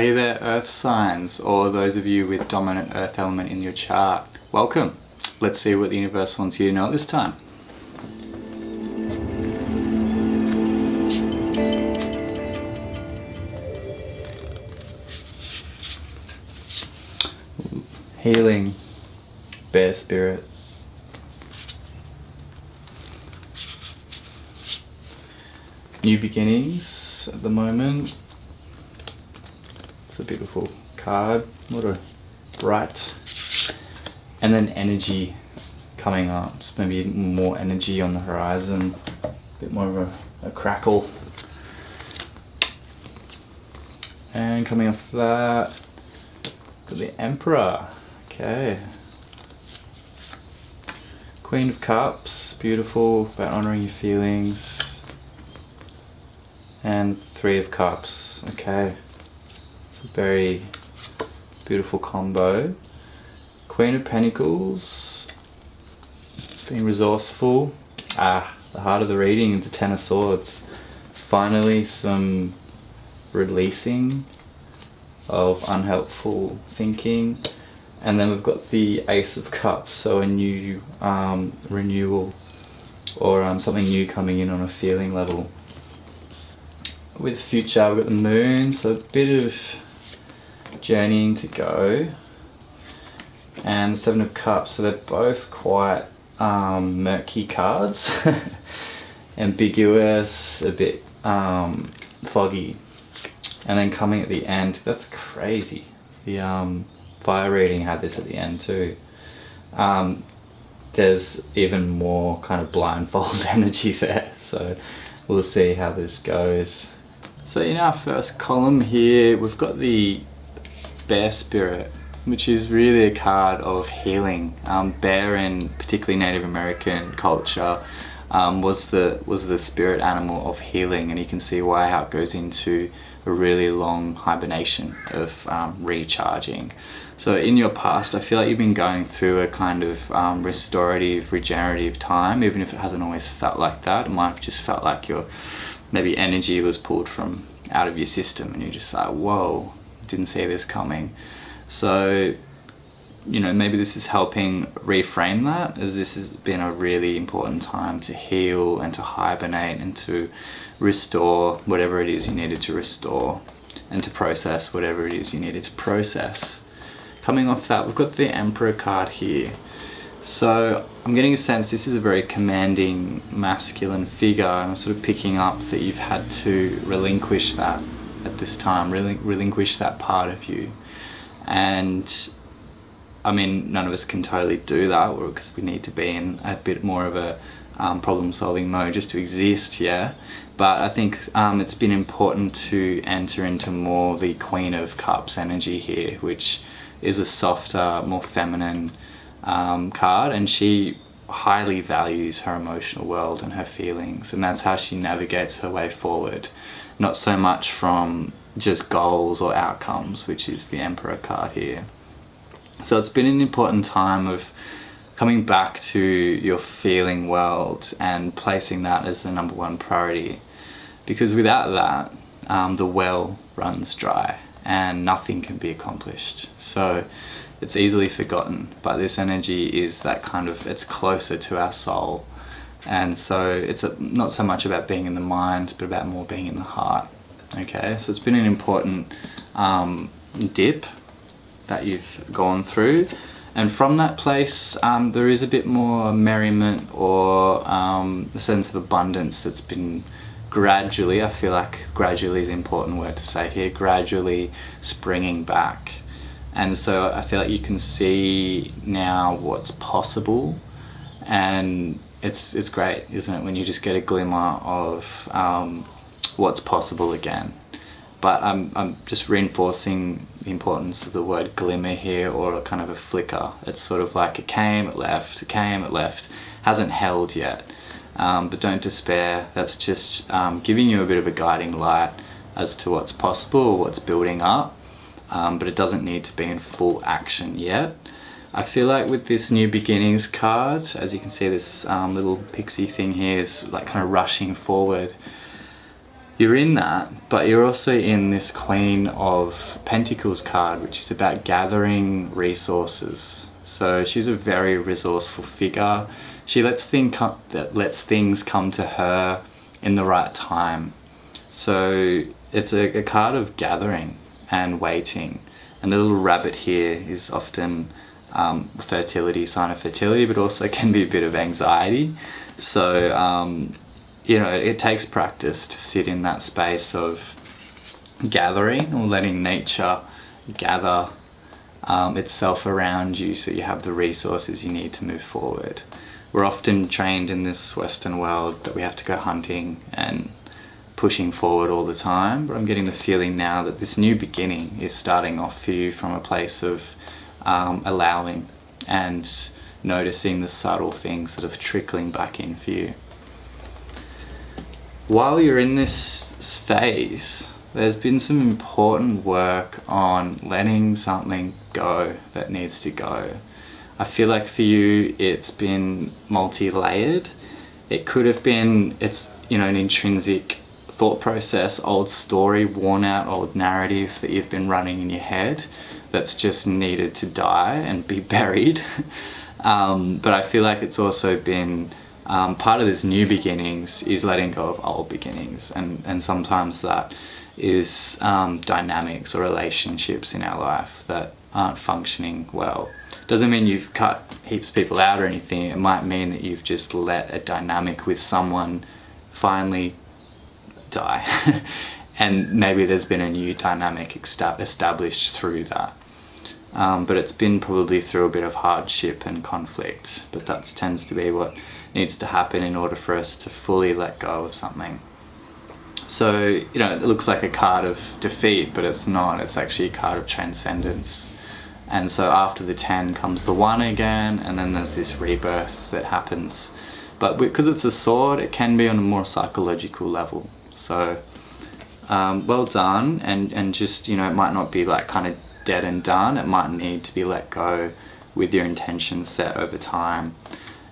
Hey there, earth signs, or those of you with dominant earth element in your chart. Welcome. Let's see what the universe wants you to know at this time. Healing, bear spirit. New beginnings at the moment. It's a beautiful card. What a bright. And then energy coming up. So maybe more energy on the horizon. A bit more of a crackle. And coming off that, got the Emperor. Okay. Queen of Cups. Beautiful. About honouring your feelings. And Three of Cups. Okay. It's a very beautiful combo. Queen of Pentacles, being resourceful. The heart of the reading is the Ten of Swords. Finally some releasing of unhelpful thinking. And then we've got the Ace of Cups, so a new renewal or something new coming in on a feeling level. With future, we've got the Moon, so a bit of journeying to go, and Seven of Cups, so they're both quite murky cards. Ambiguous, a bit foggy. And then coming at the end, that's crazy. The fire reading had this at the end too. There's even more kind of blindfold energy there, so we'll see how this goes. So in our first column here, we've got the Bear Spirit, which is really a card of healing. Bear in particularly Native American culture was the spirit animal of healing, and you can see why, how it goes into a really long hibernation of recharging. So in your past, I feel like you've been going through a kind of restorative, regenerative time, even if it hasn't always felt like that. It might have just felt like your maybe energy was pulled from out of your system and you're just like, whoa, didn't see this coming. So, you know, maybe this is helping reframe that, as this has been a really important time to heal and to hibernate and to restore whatever it is you needed to restore and to process whatever it is you needed to process. Coming off that, we've got the Emperor card here. So I'm getting a sense this is a very commanding masculine figure, and I'm sort of picking up that you've had to relinquish that at this time, relinquish that part of you. And I mean, none of us can totally do that because we need to be in a bit more of a problem solving mode just to exist, yeah. But I think it's been important to enter into more the Queen of Cups energy here, which is a softer, more feminine card, and she highly values her emotional world and her feelings, and that's how she navigates her way forward, not so much from just goals or outcomes, which is the Emperor card here. So it's been an important time of coming back to your feeling world and placing that as the number one priority, because without that the well runs dry and nothing can be accomplished. So it's easily forgotten, but this energy is that kind of, it's closer to our soul. And so it's not so much about being in the mind, but about more being in the heart. Okay, so it's been an important dip that you've gone through. And from that place, there is a bit more merriment or a sense of abundance that's been gradually, I feel like gradually is an important word to say here, gradually springing back. And so I feel like you can see now what's possible, and it's great, isn't it, when you just get a glimmer of what's possible again. But I'm just reinforcing the importance of the word glimmer here, or a kind of a flicker. It's sort of like it came, it left, it came, it left, hasn't held yet. But don't despair, that's just giving you a bit of a guiding light as to what's possible, what's building up. But it doesn't need to be in full action yet. I feel like with this New Beginnings card, as you can see, this little pixie thing here is like kind of rushing forward. you're in that, but you're also in this Queen of Pentacles card, which is about gathering resources. So she's a very resourceful figure. She lets things come to her in the right time. So it's a card of gathering and waiting. And the little rabbit here is often fertility, sign of fertility, but also can be a bit of anxiety. So you know, it takes practice to sit in that space of gathering or letting nature gather itself around you so you have the resources you need to move forward. We're often trained in this Western world that we have to go hunting and pushing forward all the time, but I'm getting the feeling now that this new beginning is starting off for you from a place of allowing and noticing the subtle things that are trickling back in for you. While you're in this phase, there's been some important work on letting something go that needs to go. I feel like for you it's been multi-layered. It could have been, it's, you know, an intrinsic thought process, old story, worn out old narrative that you've been running in your head that's just needed to die and be buried. But I feel like it's also been part of this new beginnings is letting go of old beginnings, and sometimes that is dynamics or relationships in our life that aren't functioning well. Doesn't mean you've cut heaps of people out or anything. It might mean that you've just let a dynamic with someone finally die and maybe there's been a new dynamic established through that. But it's been probably through a bit of hardship and conflict, but that tends to be what needs to happen in order for us to fully let go of something. So, you know, it looks like a card of defeat, but it's not. It's actually a card of transcendence. And so after the 10 comes the 1 again, and then there's this rebirth that happens. But because it's a sword, it can be on a more psychological level. So well done, and just, you know, it might not be like kind of dead and done. It might need to be let go with your intentions set over time.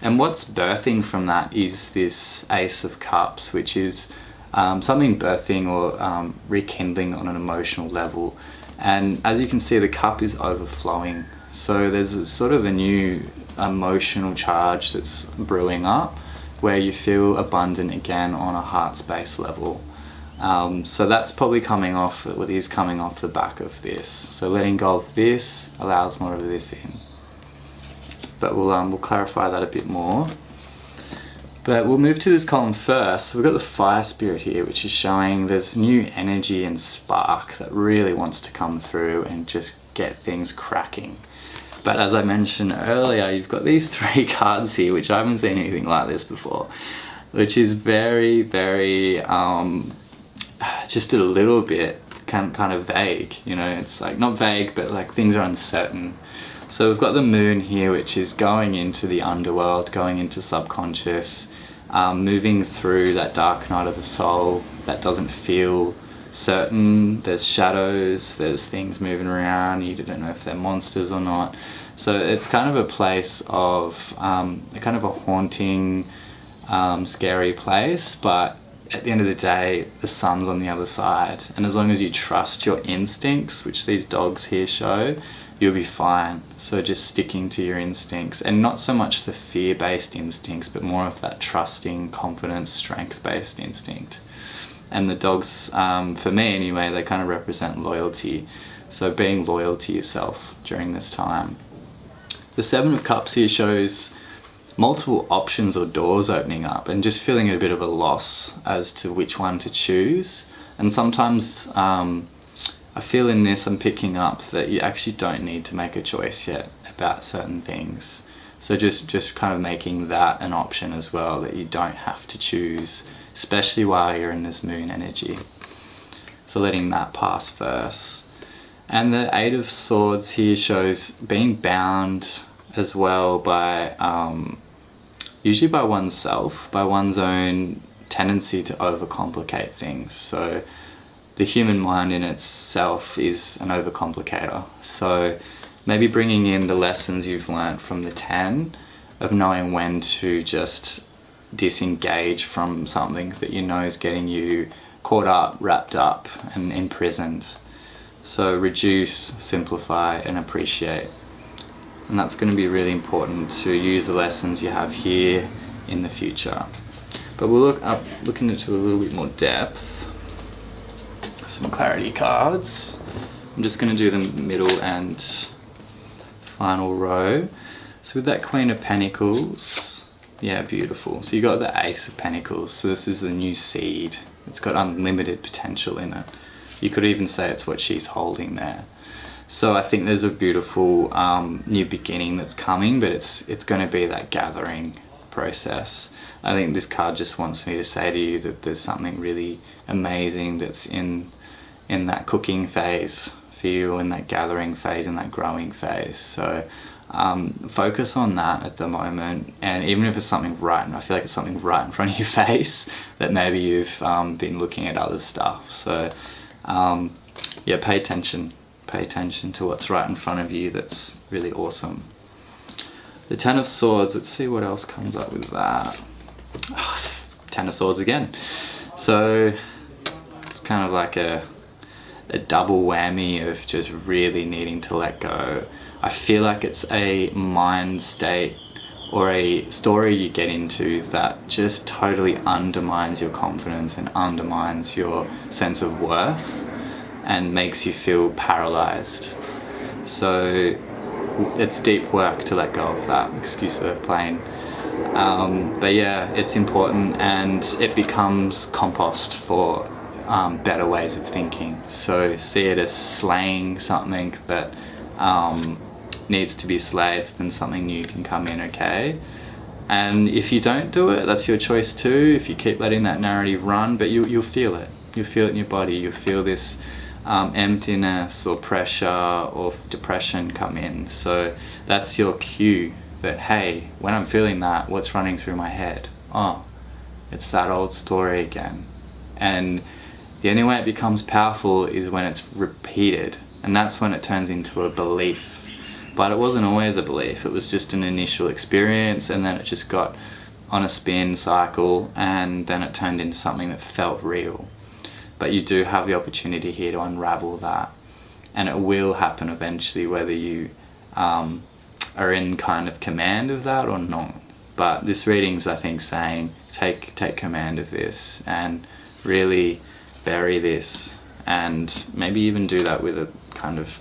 And what's birthing from that is this Ace of Cups, which is something birthing or rekindling on an emotional level. And as you can see, the cup is overflowing. So there's sort of a new emotional charge that's brewing up where you feel abundant again on a heart space level. So that's probably coming off the back of this. So letting go of this allows more of this in. But we'll clarify that a bit more. But we'll move to this column first. So we've got the fire spirit here, which is showing there's new energy and spark that really wants to come through and just get things cracking. But as I mentioned earlier, you've got these 3 cards here, which I haven't seen anything like this before, which is very, very, just a little bit kind of vague, you know. It's like not vague, but like things are uncertain. So we've got the moon here, which is going into the underworld, going into subconscious, moving through that dark night of the soul that doesn't feel certain. There's shadows, there's things moving around, you don't know if they're monsters or not. So it's kind of a place of a kind of a haunting, scary place, but at the end of the day, the sun's on the other side. And as long as you trust your instincts, which these dogs here show, you'll be fine. So just sticking to your instincts, and not so much the fear-based instincts, but more of that trusting, confidence, strength-based instinct. And the dogs, for me anyway, they kind of represent loyalty. So being loyal to yourself during this time. The 7 of Cups here shows multiple options or doors opening up, and just feeling a bit of a loss as to which one to choose. And sometimes I feel in this I'm picking up that you actually don't need to make a choice yet about certain things. So just kind of making that an option as well, that you don't have to choose, especially while you're in this moon energy. So letting that pass first. And the 8 of Swords here shows being bound as well by usually by oneself, by one's own tendency to overcomplicate things. So the human mind in itself is an overcomplicator. So maybe bringing in the lessons you've learned from the 10 of knowing when to just disengage from something that you know is getting you caught up, wrapped up, and imprisoned. So reduce, simplify, and appreciate. And that's going to be really important to use the lessons you have here in the future. But we'll look into a little bit more depth. Some clarity cards. I'm just going to do the middle and final row. So with that Queen of Pentacles, yeah, beautiful. So you got the Ace of Pentacles. So this is the new seed. It's got unlimited potential in it. You could even say it's what she's holding there. So I think there's a beautiful new beginning that's coming, but it's going to be that gathering process. I think this card just wants me to say to you that there's something really amazing that's in that cooking phase for you, in that gathering phase, in that growing phase. So focus on that at the moment, and even if it's something I feel like it's something right in front of your face, that maybe you've been looking at other stuff. So yeah, pay attention to what's right in front of you. That's really awesome. The Ten of Swords, let's see what else comes up with that. Ten of Swords again. So it's kind of like a double whammy of just really needing to let go. I feel like it's a mind state or a story you get into that just totally undermines your confidence and undermines your sense of worth and makes you feel paralyzed. So it's deep work to let go of that, excuse the plane. But yeah, it's important, and it becomes compost for better ways of thinking. So see it as slaying something that needs to be slayed, so then something new can come in, okay? And if you don't do it, that's your choice too. If you keep letting that narrative run, but you'll feel it. You'll feel it in your body. You'll feel this emptiness or pressure or depression come in. So that's your cue that, hey, when I'm feeling that, what's running through my head? Oh, it's that old story again. And the only way it becomes powerful is when it's repeated, and that's when it turns into a belief. But it wasn't always a belief. It was just an initial experience, and then it just got on a spin cycle, and then it turned into something that felt real. But you do have the opportunity here to unravel that, and it will happen eventually, whether you are in kind of command of that or not. But this reading's, I think, saying take command of this and really bury this, and maybe even do that with a kind of,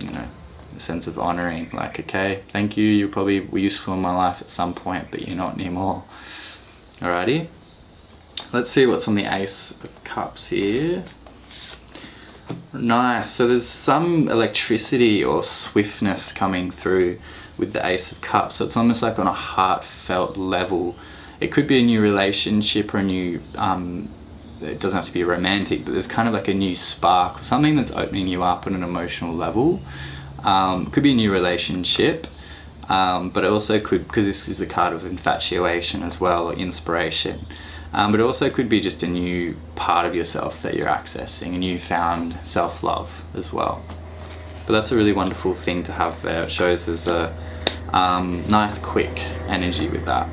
a sense of honoring, like, okay, thank you, you probably were useful in my life at some point, but you're not anymore. Alrighty, let's see what's on the Ace of Cups here. Nice, so there's some electricity or swiftness coming through with the Ace of Cups. So it's almost like on a heartfelt level. It could be a new relationship or a new, it doesn't have to be romantic, but there's kind of like a new spark or something that's opening you up on an emotional level. Could be a new relationship, but it also could, because this is a card of infatuation as well, or inspiration. But it also could be just a new part of yourself that you're accessing, a newfound self-love as well. But that's a really wonderful thing to have there. It shows there's a nice quick energy with that.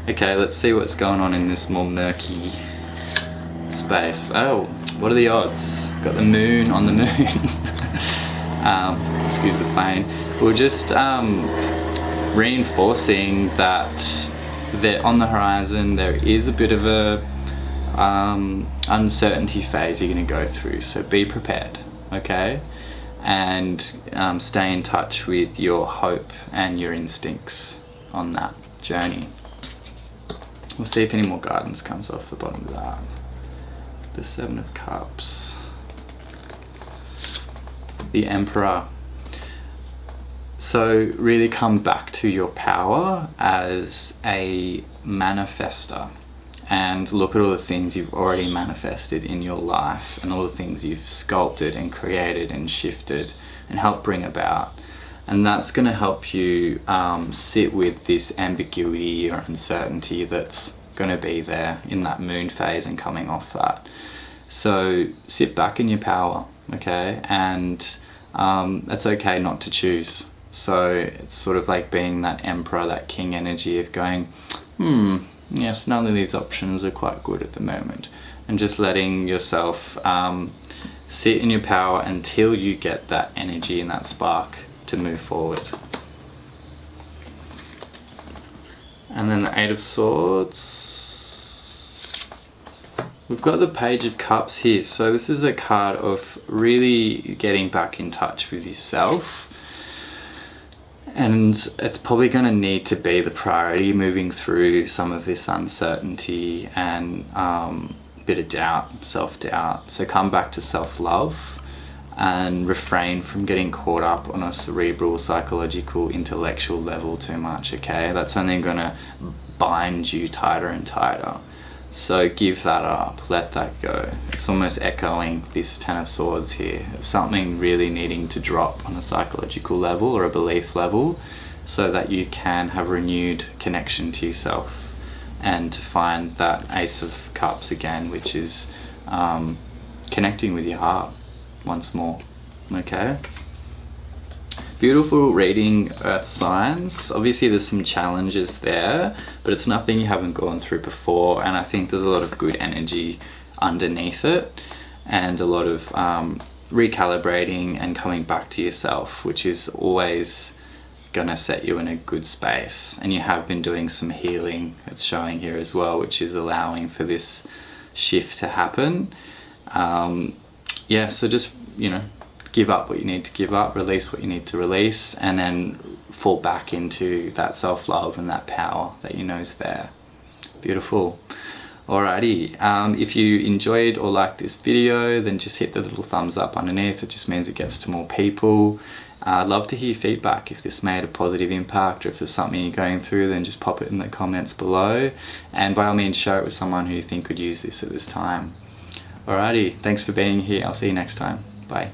Okay, let's see what's going on in this more murky space. Oh, what are the odds? Got the moon on the moon. Excuse the plane. We're just reinforcing that on the horizon there is a bit of a uncertainty phase you're going to go through. So be prepared, okay? And stay in touch with your hope and your instincts on that journey. We'll see if any more guidance comes off the bottom of that. The Seven of Cups. The Emperor. So really come back to your power as a manifester, and look at all the things you've already manifested in your life and all the things you've sculpted and created and shifted and helped bring about. And that's going to help you sit with this ambiguity or uncertainty that's going to be there in that moon phase and coming off that. So sit back in your power, okay? And it's okay not to choose. So it's sort of like being that emperor, that king energy of going, yes, none of these options are quite good at the moment. and just letting yourself sit in your power until you get that energy and that spark to move forward. And then the Eight of Swords. We've got the Page of Cups here. So this is a card of really getting back in touch with yourself. And it's probably going to need to be the priority moving through some of this uncertainty and a bit of doubt, self-doubt. So come back to self-love and refrain from getting caught up on a cerebral, psychological, intellectual level too much, okay? That's only going to bind you tighter and tighter. So give that up, let that go. It's almost echoing this Ten of Swords here, of something really needing to drop on a psychological level or a belief level so that you can have renewed connection to yourself and to find that Ace of Cups again, which is connecting with your heart once more, okay? Beautiful reading, Earth signs. Obviously there's some challenges there, but it's nothing you haven't gone through before, and I think there's a lot of good energy underneath it and a lot of recalibrating and coming back to yourself, which is always gonna set you in a good space. And you have been doing some healing, it's showing here as well, which is allowing for this shift to happen. Yeah, so just, you know, give up what you need to give up, release what you need to release, and then fall back into that self-love and that power that you know is there. Beautiful. Alrighty, if you enjoyed or liked this video, then just hit the little thumbs up underneath. It just means it gets to more people. I'd love to hear feedback. If this made a positive impact, or if there's something you're going through, then just pop it in the comments below. And by all means, share it with someone who you think could use this at this time. Alrighty, thanks for being here. I'll see you next time. Bye.